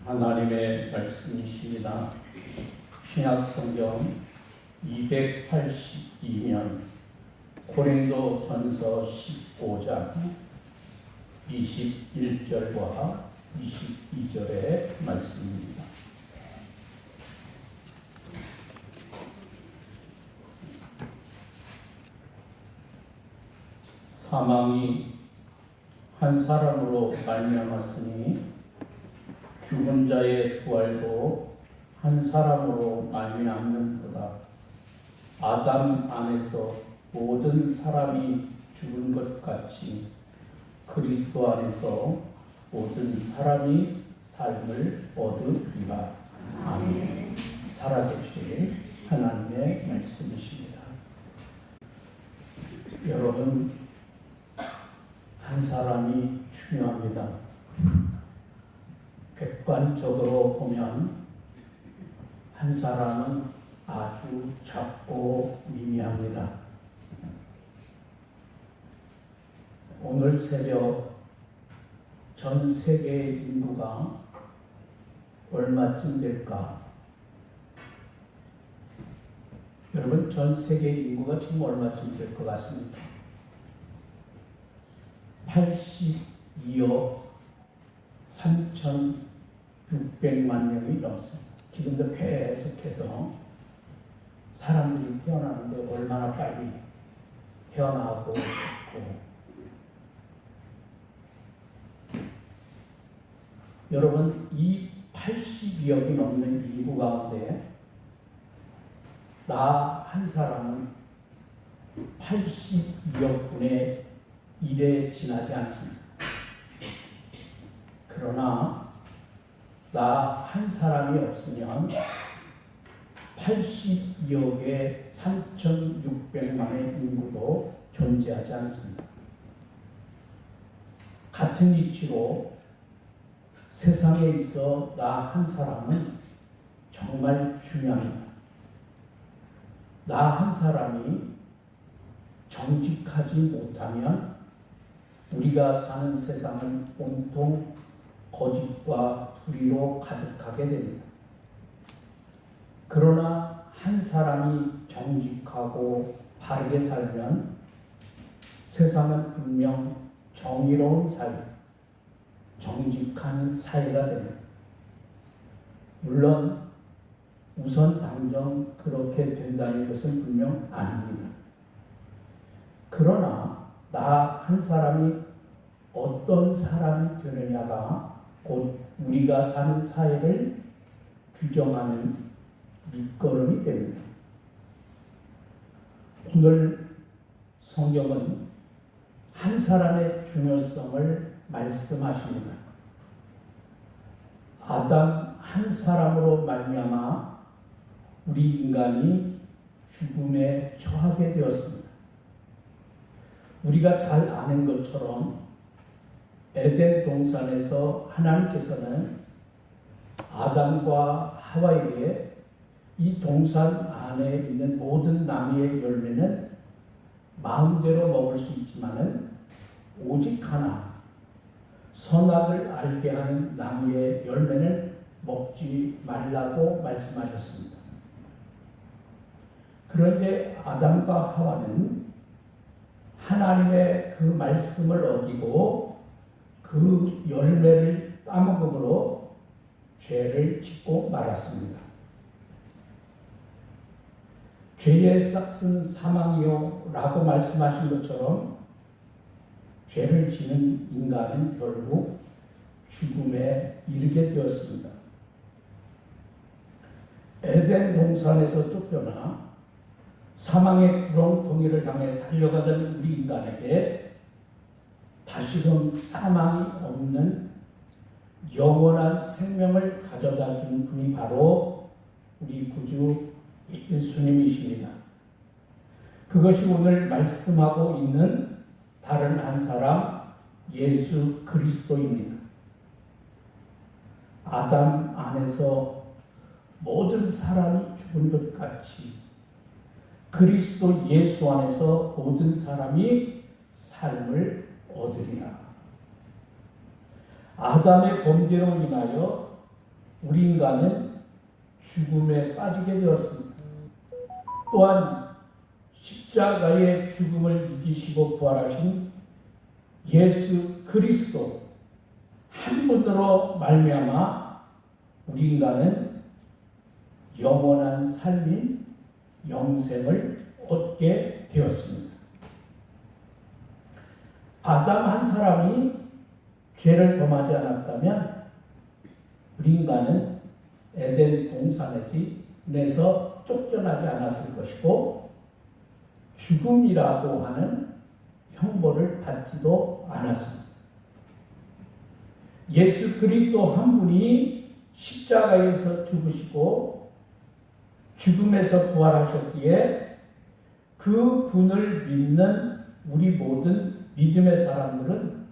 하나님의 말씀이십니다. 신약성경 282면 고린도전서 15장 21절과 22절의 말씀입니다. 사망이 한 사람으로 말미암았으니 죽은 자의 부활도 한 사람으로 말미암는도다. 아담 안에서 모든 사람이 죽은 것 같이 그리스도 안에서 모든 사람이 삶을 얻으리라. 아멘. 살아계실 하나님의 말씀이십니다. 여러분, 한 사람이 중요합니다. 객관적으로 보면 한 사람은 아주 작고 미미합니다. 오늘 새벽 전 세계 인구가 얼마쯤 될까? 여러분, 전 세계 인구가 지금 얼마쯤 될 것 같습니까? 82억 3,600만 명이 넘습니다. 지금도 계속해서 사람들이 태어나는데 얼마나 빨리 태어나고 죽고. 여러분, 이 82억이 넘는 인구 가운데 나 한 사람은 82억 분의 1에 지나지 않습니다. 그러나 나 한 사람이 없으면 82억의 3,600만의 인구도 존재하지 않습니다. 같은 이치로 세상에 있어 나 한 사람은 정말 중요합니다. 나 한 사람이 정직하지 못하면 우리가 사는 세상은 온통 거짓과 불의로 가득하게 됩니다. 그러나 한 사람이 정직하고 바르게 살면 세상은 분명 정의로운 사회, 정직한 사회가 됩니다. 물론 우선 당장 그렇게 된다는 것은 분명 아닙니다. 그러나 나 한 사람이 어떤 사람이 되느냐가 곧 우리가 사는 사회를 규정하는 밑거름이 됩니다. 오늘 성경은 한 사람의 중요성을 말씀하십니다. 아담 한 사람으로 말미암아 우리 인간이 죽음에 처하게 되었습니다. 우리가 잘 아는 것처럼 에덴 동산에서 하나님께서는 아담과 하와에게 이 동산 안에 있는 모든 나무의 열매는 마음대로 먹을 수 있지만은 오직 하나 선악을 알게 하는 나무의 열매는 먹지 말라고 말씀하셨습니다. 그런데 아담과 하와는 하나님의 그 말씀을 어기고 그 열매를 따먹음으로 죄를 짓고 말았습니다. 죄의 싹은 사망이요 라고 말씀하신 것처럼 죄를 지는 인간은 결국 죽음에 이르게 되었습니다. 에덴 동산에서 쫓겨나 사망의 구렁텅이를 향해 달려가던 우리 인간에게 다시금 사망이 없는 영원한 생명을 가져다 준 분이 바로 우리 구주 예수님이십니다. 그것이 오늘 말씀하고 있는 다른 한 사람 예수 그리스도입니다. 아담 안에서 모든 사람이 죽은 것 같이 그리스도 예수 안에서 모든 사람이 삶을 얻으리라. 아담의 범죄로 인하여 우리 인간은 죽음에 빠지게 되었습니다. 또한 십자가의 죽음을 이기시고 부활하신 예수 그리스도 한 분으로 말미암아 우리 인간은 영원한 삶인 영생을 얻게 되었습니다. 아담 한 사람이 죄를 범하지 않았다면 우리 인간은 에덴 동산에서 쫓겨나지 않았을 것이고 죽음이라고 하는 형벌을 받지도 않았습니다. 예수 그리스도 한 분이 십자가에서 죽으시고 죽음에서 부활하셨기에 그 분을 믿는 우리 모든 믿음의 사람들은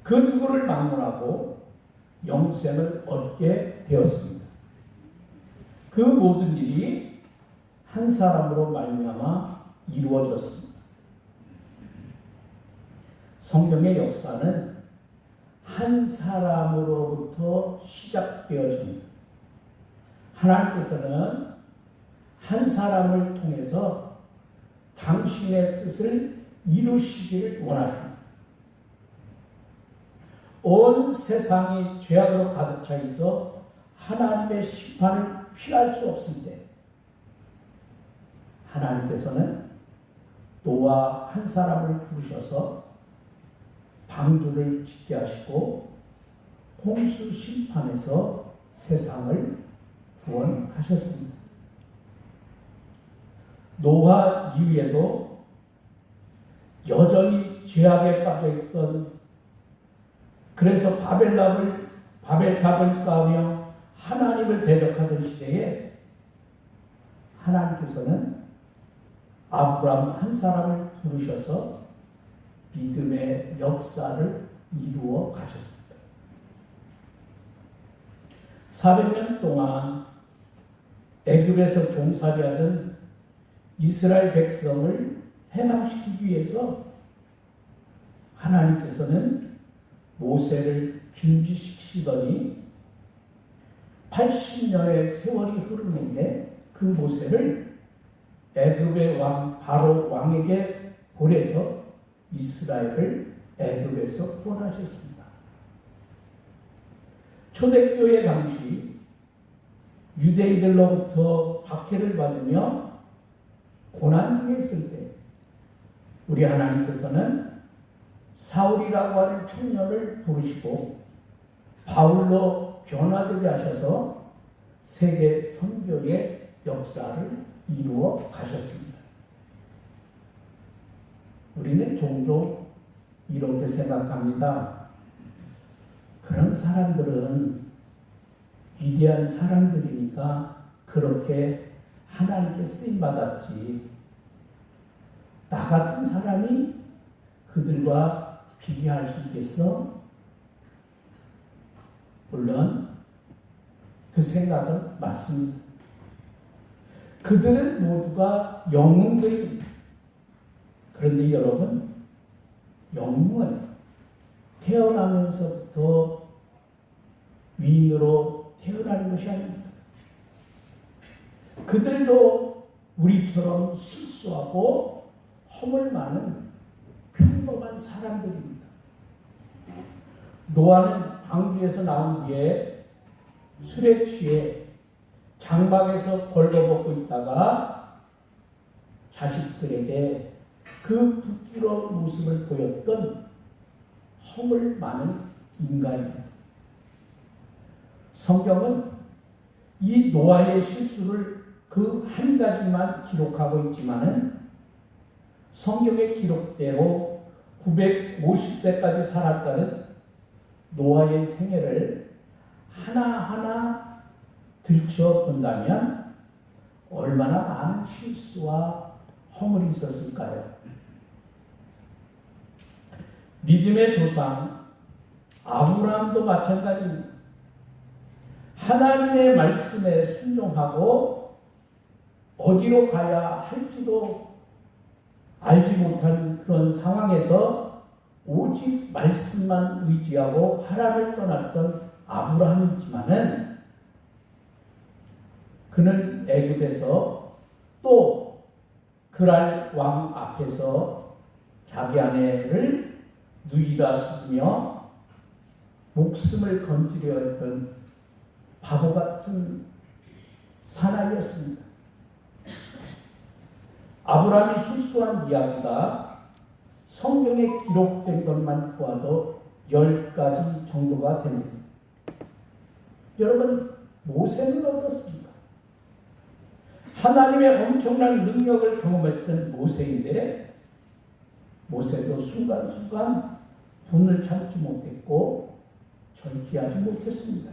그 누구를 막론하고 영생을 얻게 되었습니다. 그 모든 일이 한 사람으로 말미암아 이루어졌습니다. 성경의 역사는 한 사람으로부터 시작되어집니다. 하나님께서는 한 사람을 통해서 당신의 뜻을 이루시기를 원하십니다. 온 세상이 죄악으로 가득 차 있어 하나님의 심판을 피할 수 없을 때 하나님께서는 노아 한 사람을 부르셔서 방주를 짓게 하시고 홍수 심판에서 세상을 구원하셨습니다. 노아 이후에도 여전히 죄악에 빠져있던, 그래서 바벨탑을 쌓으며 하나님을 대적하던 시대에 하나님께서는 아브라함 한 사람을 부르셔서 믿음의 역사를 이루어 가셨습니다. 400년 동안 애굽에서 종살이하던 이스라엘 백성을 해방시키기 위해서 하나님께서는 모세를 준비시키시더니 80년의 세월이 흐른 후에 그 모세를 애굽의 왕 바로 왕에게 보내서 이스라엘을 애굽에서 구원하셨습니다. 초대교회 당시 유대인들로부터 박해를 받으며 고난 중에 있을 때 우리 하나님께서는 사울이라고 하는 청년을 부르시고 바울로 변화되게 하셔서 세계 선교의 역사를 이루어 가셨습니다. 우리는 종종 이렇게 생각합니다. 그런 사람들은 위대한 사람들이니까 그렇게 하나님께 쓰임받았지. 나 같은 사람이 그들과 비교할 수 있겠어? 물론 그 생각은 맞습니다. 그들은 모두가 영웅들입니다. 그런데 여러분, 영웅은 태어나면서부터 위인으로 태어나는 것이 아닙니다. 그들도 우리처럼 실수하고 허물 많은 평범한 사람들입니다. 노아는 방주에서 나온 뒤에 술에 취해 장막에서 벌거벗고 있다가 자식들에게 그 부끄러운 모습을 보였던 허물 많은 인간입니다. 성경은 이 노아의 실수를 그 한 가지만 기록하고 있지만은 성경의 기록대로 950세까지 살았다는 노아의 생애를 하나하나 들춰본다면 얼마나 많은 실수와 허물이 있었을까요? 믿음의 조상 아브라함도 마찬가지입니다. 하나님의 말씀에 순종하고 어디로 가야 할지도 알지 못한 그런 상황에서 오직 말씀만 의지하고 하나님을 떠났던 아브라함이지만은 그는 애굽에서 또 그랄 왕 앞에서 자기 아내를 누이라 속이며 목숨을 건지려 했던 바보 같은 사나이였습니다. 아브라함이 실수한 이야기가 성경에 기록된 것만 보아도 10가지 정도가 됩니다. 여러분, 모세는 어떻습니까? 하나님의 엄청난 능력을 경험했던 모세인데 모세도 순간순간 분을 참지 못했고 절제하지 못했습니다.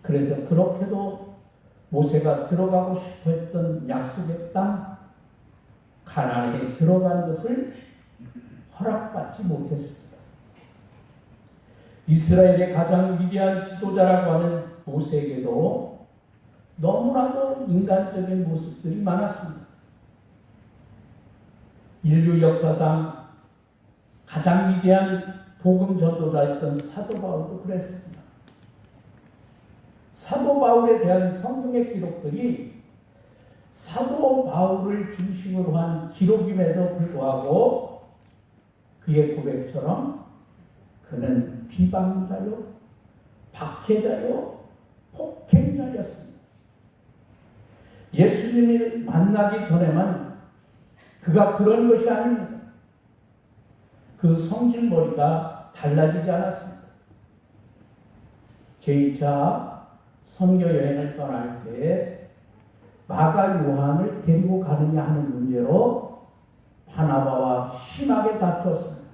그래서 그렇게도 모세가 들어가고 싶어 했던 약속의 땅 가나안에 들어간 것을 허락받지 못했습니다. 이스라엘의 가장 위대한 지도자라고 하는 모세에게도 너무나도 인간적인 모습들이 많았습니다. 인류 역사상 가장 위대한 복음 전도자였던 사도 바울도 그랬습니다. 사도 바울에 대한 성경의 기록들이 사도 바울을 중심으로 한 기록임에도 불구하고 그의 고백처럼 그는 비방자요, 박해자요, 폭행자였습니다. 예수님을 만나기 전에만 그가 그런 것이 아닙니다. 그 성질머리가 달라지지 않았습니다. 제2차 선교 여행을 떠날 때 마가 요한을 데리고 가느냐 하는 문제로 바나바와 심하게 다투었습니다.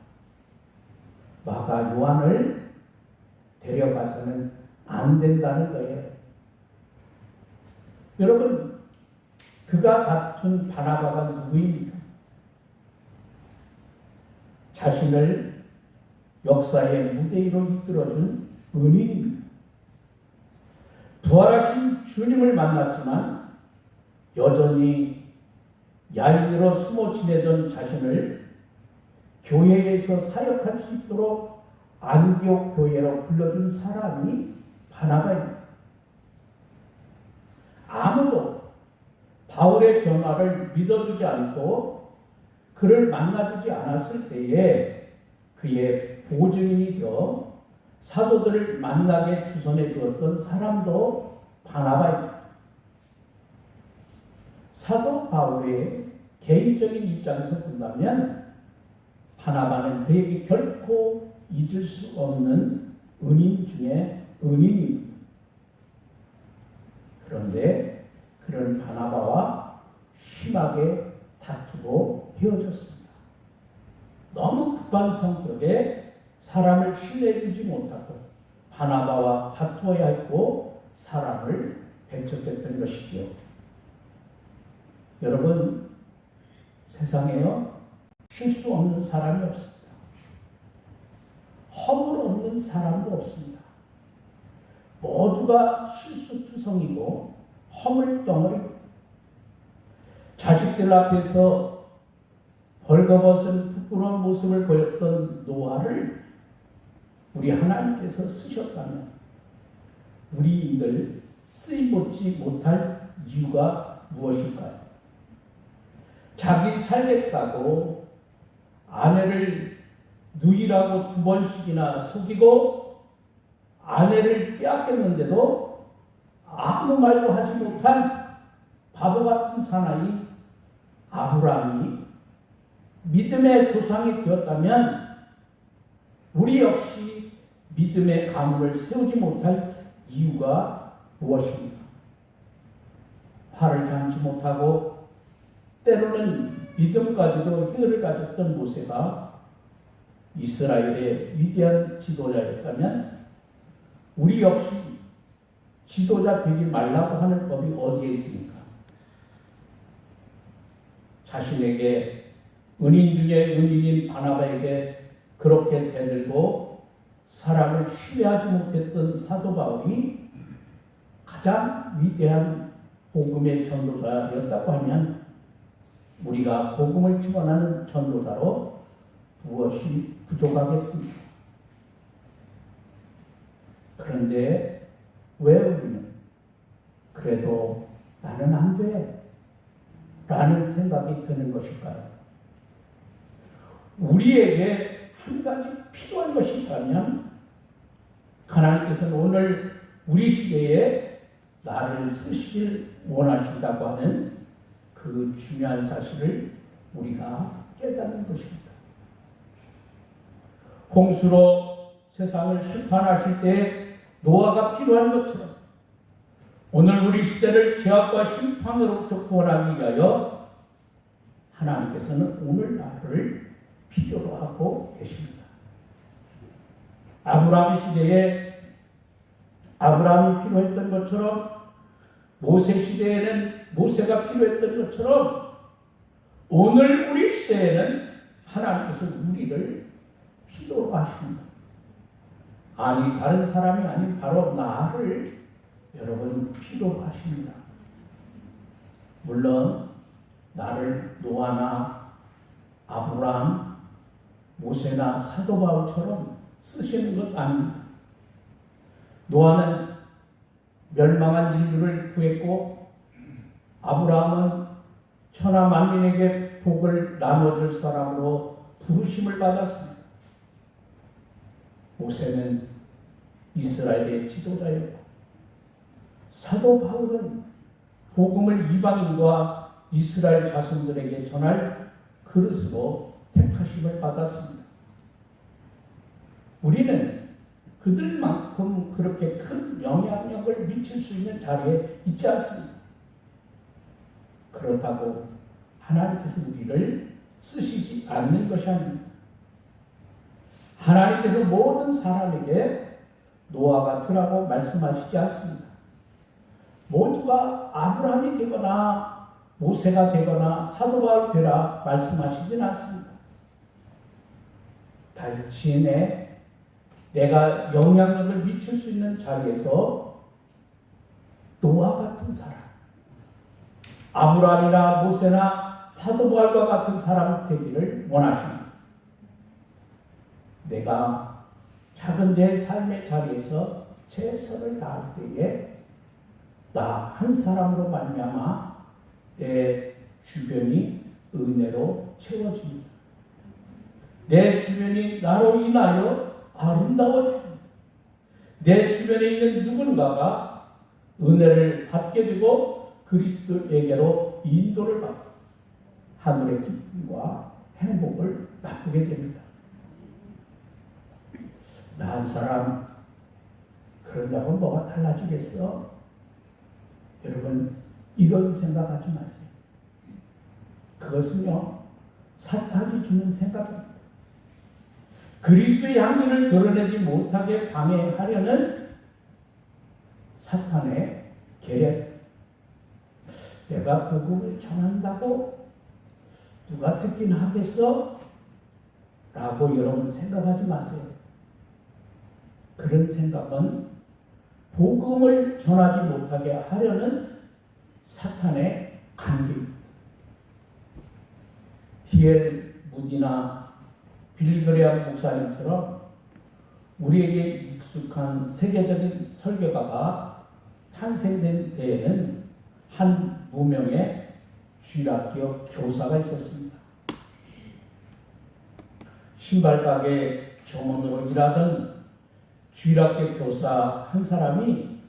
마가 요한을 데려가서는 안 된다는 거예요. 여러분, 그가 다툰 바나바가 누구입니까? 자신을 역사의 무대 위로 이끌어준 은인입니다. 부활하신 주님을 만났지만 여전히 야인으로 숨어 지내던 자신을 교회에서 사역할 수 있도록 안디옥 교회로 불러준 사람이 바나바입니다. 아무도 바울의 변화를 믿어주지 않고 그를 만나주지 않았을 때에 그의 보증인이 되어 사도들을 만나게 주선해 주었던 사람도 바나바입니다. 사도 바울의 개인적인 입장에서 본다면 바나바는 그에게 결코 잊을 수 없는 은인 중에 은인입니다. 그런데 그런 바나바와 심하게 다투고 헤어졌습니다. 너무 급한 성격에 사람을 신뢰해주지 못하고 바나바와 다투어야 했고 사람을 배척했던 것이지요. 여러분, 세상에요 실수 없는 사람이 없습니다. 허물 없는 사람도 없습니다. 모두가 실수투성이고 허물덩어리. 자식들 앞에서 벌거벗은 부끄러운 모습을 보였던 노아를 우리 하나님께서 쓰셨다면 우리들 쓰임받지 못할 이유가 무엇일까요? 자기 살겠다고 아내를 누이라고 2번씩이나 속이고 아내를 빼앗겼는데도 아무 말도 하지 못한 바보 같은 사나이 아브라함이 믿음의 조상이 되었다면 우리 역시 믿음의 가문을 세우지 못할 이유가 무엇입니까? 화를 참지 못하고 때로는 믿음까지도 혀를 가졌던 모세가 이스라엘의 위대한 지도자였다면 우리 역시 지도자 되지 말라고 하는 법이 어디에 있습니까? 자신에게 은인 중에 은인인 바나바에게 그렇게 대들고 사람을 신뢰하지 못했던 사도 바울이 가장 위대한 복음의 전도자였다고 하면 우리가 복음을 증언하는 전도자로 무엇이 부족하겠습니까? 그런데 왜 우리는 그래도 나는 안 돼. 라는 생각이 드는 것일까요? 우리에게 한 가지 필요한 것이 있다면 하나님께서는 오늘 우리 시대에 나를 쓰시길 원하신다고 하는 그 중요한 사실을 우리가 깨닫는 것입니다. 홍수로 세상을 심판하실 때 노아가 필요한 것처럼 오늘 우리 시대를 죄악과 심판으로부터 구원하기 위하여 하나님께서는 오늘 나를 필요로 하고 계십니다. 아브라함 시대에 아브라함이 필요했던 것처럼 모세 시대에는 모세가 필요했던 것처럼 오늘 우리 시대에는 하나님께서 우리를 필요로 하십니다. 아니 다른 사람이 아닌 바로 나를 여러분 필요로 하십니다. 물론 나를 노아나 아브라함, 모세나 사도 바울처럼 쓰시는 것 아닙니다. 노아는 멸망한 인류를 구했고 아브라함은 천하 만민에게 복을 나눠줄 사람으로 부르심을 받았습니다. 모세는 이스라엘의 지도자였고 사도 바울은 복음을 이방인과 이스라엘 자손들에게 전할 그릇으로 택하심을 받았습니다. 우리는 그들만큼 그렇게 큰 영향력을 미칠 수 있는 자리에 있지 않습니다. 그렇다고 하나님께서 우리를 쓰시지 않는 것이 아닙니다. 하나님께서 모든 사람에게 노아가 되라고 말씀하시지 않습니다. 모두가 아브라함이 되거나 모세가 되거나 사도 바울이 되라 말씀하시진 않습니다. 대신에 내가 영향력을 미칠 수 있는 자리에서 노아 같은 사람, 아브라함이나 모세나 사도 바울과 같은 사람 되기를 원하십니다. 내가 작은 내 삶의 자리에서 최선을 다할 때에 나 한 사람으로 말미암아 내 주변이 은혜로 채워집니다. 내 주변이 나로 인하여 아름다워집니다. 내 주변에 있는 누군가가 은혜를 받게 되고 그리스도에게로 인도를 받고 하늘의 기쁨과 행복을 맛보게 됩니다. 나 한 사람 그런다고 뭐가 달라지겠어? 여러분 이런 생각하지 마세요. 그것은요 사탄이 주는 생각입니다. 그리스도의 향기를 드러내지 못하게 방해하려는 사탄의 계략. 내가 복음을 전한다고 누가 듣긴 하겠어? 라고 여러분 생각하지 마세요. 그런 생각은 복음을 전하지 못하게 하려는 사탄의 관계입니다. D.L. 무디나 빌리 그레엄 목사님처럼 우리에게 익숙한 세계적인 설교가가 탄생된 때에는 한 무명의 주일학교 교사가 있었습니다. 신발가게 점원으로 일하던 주일학교 교사 한 사람이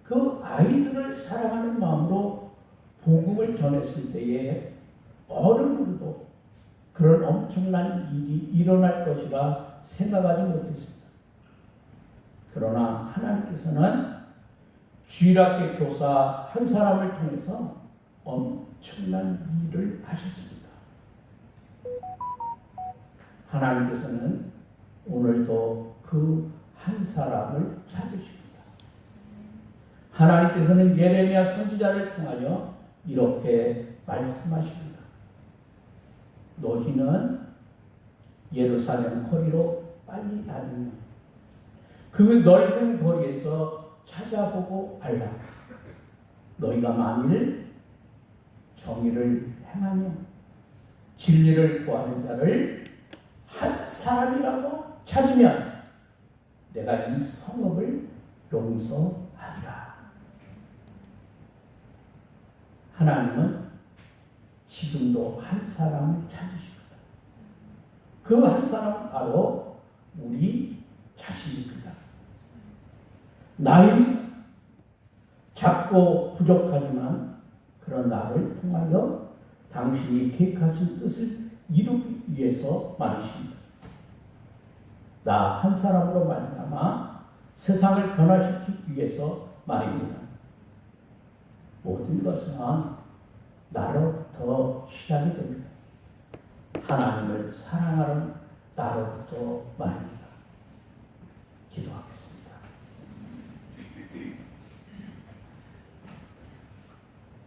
그 아이들을 사랑하는 마음으로 복음을 전했을 때에 어느 누구도 그런 엄청난 일이 일어날 것이라 생각하지 못했습니다. 그러나 하나님께서는 주일학교 교사 한 사람을 통해서 엄청난 일을 하셨습니다. 하나님께서는 오늘도 그 한 사람을 찾으십니다. 하나님께서는 예레미야 선지자를 통하여 이렇게 말씀하십니다. 너희는 예루살렘 거리로 빨리 다니며 그 넓은 거리에서 찾아보고 알라. 너희가 만일 정의를 행하며 진리를 구하는 자를 한 사람이라도 찾으면 내가 이 성읍을 용서하리라. 하나님은 지금도 한 사람을 찾으십니다. 그 한 사람은 바로 우리 자신입니다. 나이 작고 부족하지만 그런 나를 통하여 당신이 계획하신 뜻을 이루기 위해서 말이십니다. 나 한 사람으로 말미암아 세상을 변화시키기 위해서 말입니다. 모든 것은 나로부터 시작이 됩니다. 하나님을 사랑하는 나로부터 말입니다. 기도하겠습니다.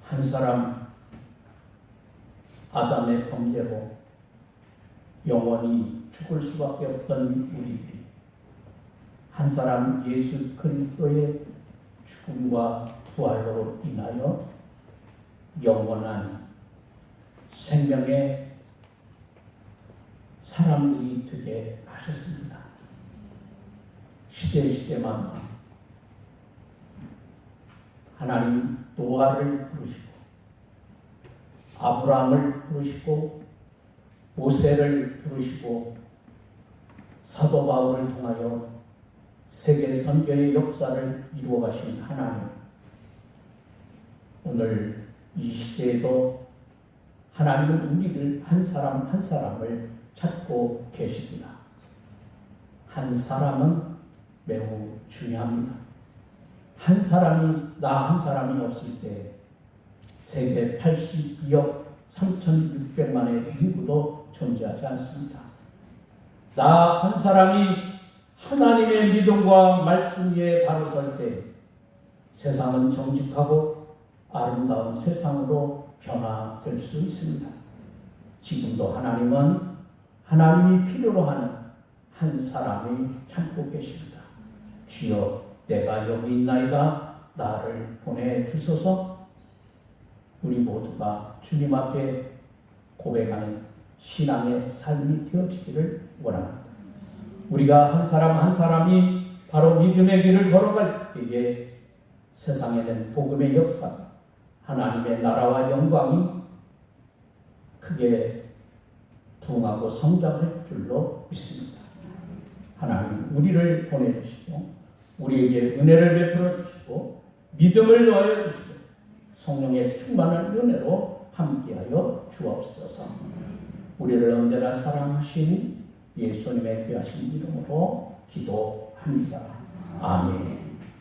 한 사람 아담의 범죄로 영원히 죽을 수밖에 없던 우리들이 한 사람 예수 그리스도의 죽음과 부활로 인하여 영원한 생명의 사람들이 되게 하셨습니다. 시대마다 하나님 노아를 부르시고 아브라함을 부르시고 모세를 부르시고 사도 바울을 통하여 세계 선교의 역사를 이루어 가신 하나님, 오늘 이 시대에도 하나님은 우리를 한 사람 한 사람을 찾고 계십니다. 한 사람은 매우 중요합니다. 한 사람이 나 한 사람이 없을 때 세계 82억 3,600만의 인구도 존재하지 않습니다. 나 한 사람이 하나님의 믿음과 말씀 위에 바로 설 때 세상은 정직하고 아름다운 세상으로 변화될 수 있습니다. 지금도 하나님은 하나님이 필요로 하는 한 사람이 참고 계십니다. 주여, 내가 여기 있나이다. 나를 보내주소서. 우리 모두가 주님 앞에 고백하는 신앙의 삶이 되어지기를 원합니다. 우리가 한 사람 한 사람이 바로 믿음의 길을 걸어갈 때에 세상에는 복음의 역사, 하나님의 나라와 영광이 크게 부흥하고 성장할 줄로 믿습니다. 하나님 우리를 보내주시고 우리에게 은혜를 베풀어 주시고 믿음을 더하여 주시고 성령의 충만한 은혜로 함께하여 주옵소서. 우리를 언제나 사랑하신 예수님의 귀하신 이름으로 기도합니다. 아멘.